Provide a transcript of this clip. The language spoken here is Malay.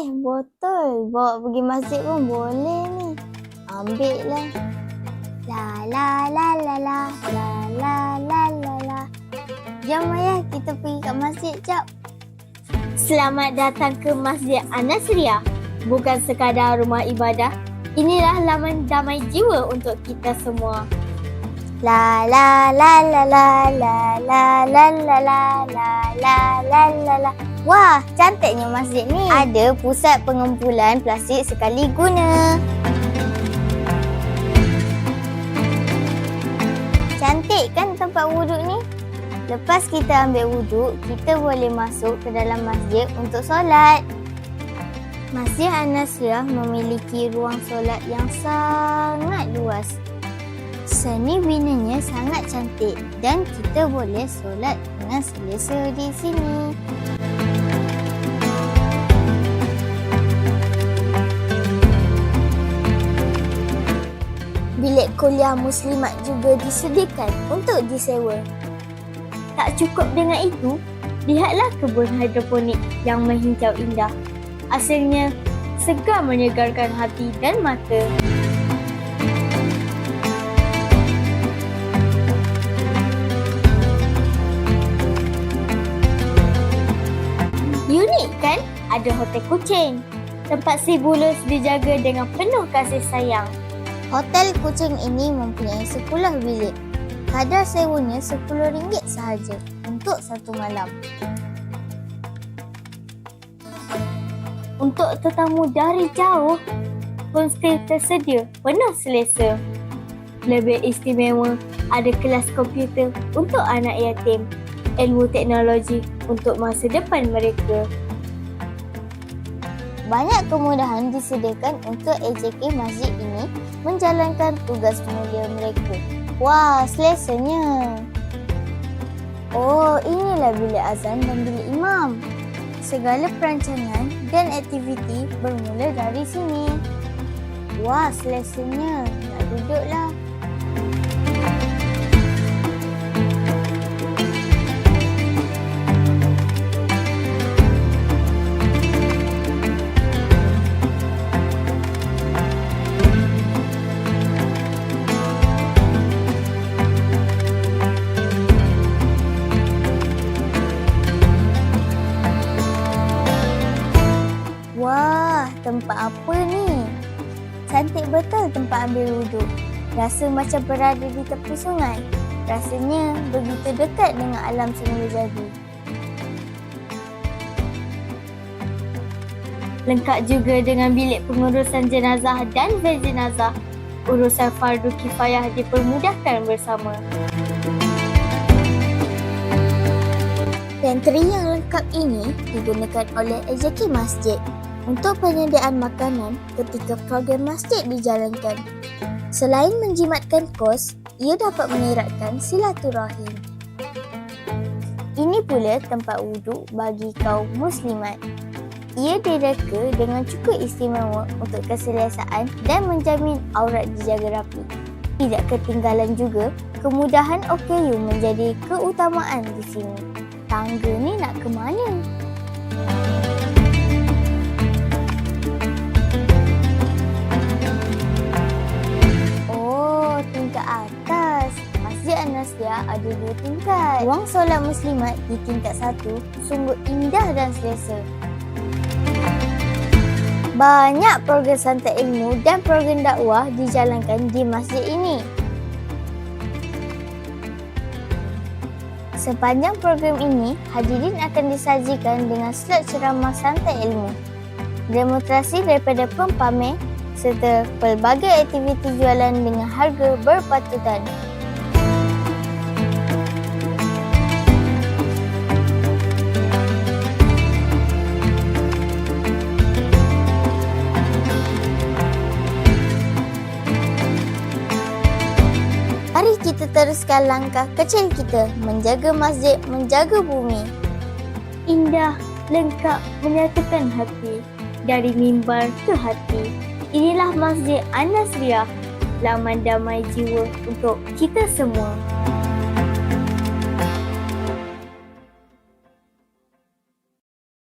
Botol. Bawa pergi masjid pun boleh ni. Ambil lah. La la la la la la la la la la. Jom ayah, kita pergi kat masjid jap. Selamat datang ke Masjid An-Nasriyah. Bukan sekadar rumah ibadah. Inilah laman damai jiwa untuk kita semua. La la la la la la la la la la la la la la la. Wah, cantiknya masjid ni. Ada pusat pengumpulan plastik sekali guna. Cantik kan tempat wuduk ni? Lepas kita ambil wuduk, kita boleh masuk ke dalam masjid untuk solat. Masjid An-Nasriyah memiliki ruang solat yang sangat luas. Seni binanya sangat cantik dan kita boleh solat dengan selesa di sini. Bilik kuliah muslimat juga disediakan untuk disewa. Tak cukup dengan itu, lihatlah kebun hidroponik yang menghincau indah. Hasilnya segar menyegarkan hati dan mata. Unik kan? Ada hotel kucing. Tempat si bulus dijaga dengan penuh kasih sayang. Hotel kucing ini mempunyai 10 bilik. Kadar sewanya RM10 sahaja untuk satu malam. Untuk tetamu dari jauh, homestay tersedia penuh selesa. Lebih istimewa, ada kelas komputer untuk anak yatim, ilmu teknologi untuk masa depan mereka. Banyak kemudahan disediakan untuk AJK masjid ini menjalankan tugas mulia mereka. Wah, selesanya. Oh, inilah bilik azan dan bilik imam. Segala perancangan dan aktiviti bermula dari sini. Wah, selesanya. Nak duduklah. Wah, tempat apa ni? Cantik betul tempat ambil wuduk. Rasa macam berada di tepi sungai. Rasanya begitu dekat dengan alam semula jadi. Lengkap juga dengan bilik pengurusan jenazah dan berjenazah. Urusan fardu kifayah dipermudahkan bersama. Pantry yang lengkap ini digunakan oleh AJK Masjid untuk penyediaan makanan ketika program masjid dijalankan. Selain menjimatkan kos, ia dapat mengeratkan silaturahim. Ini pula tempat wuduk bagi kaum muslimat. Ia direka dengan cukup istimewa untuk keselesaan dan menjamin aurat dijaga rapi. Tidak ketinggalan juga, kemudahan OKU menjadi keutamaan di sini. Tangga ni nak ke mana? Tingkat atas. Masjid An-Nasriyah ada 2 tingkat. Ruang solat muslimat di tingkat 1 sungguh indah dan selesa. Banyak program santai ilmu dan program dakwah dijalankan di masjid ini. Sepanjang program ini, hadirin akan disajikan dengan slot ceramah santai ilmu, demonstrasi daripada pempamer serta pelbagai aktiviti jualan dengan harga berpatutan. Mari kita teruskan langkah kecil kita menjaga masjid, menjaga bumi. Indah, lengkap, menyatukan hati. Dari mimbar ke hati. Inilah Masjid An-Nasriyah, laman damai jiwa untuk kita semua.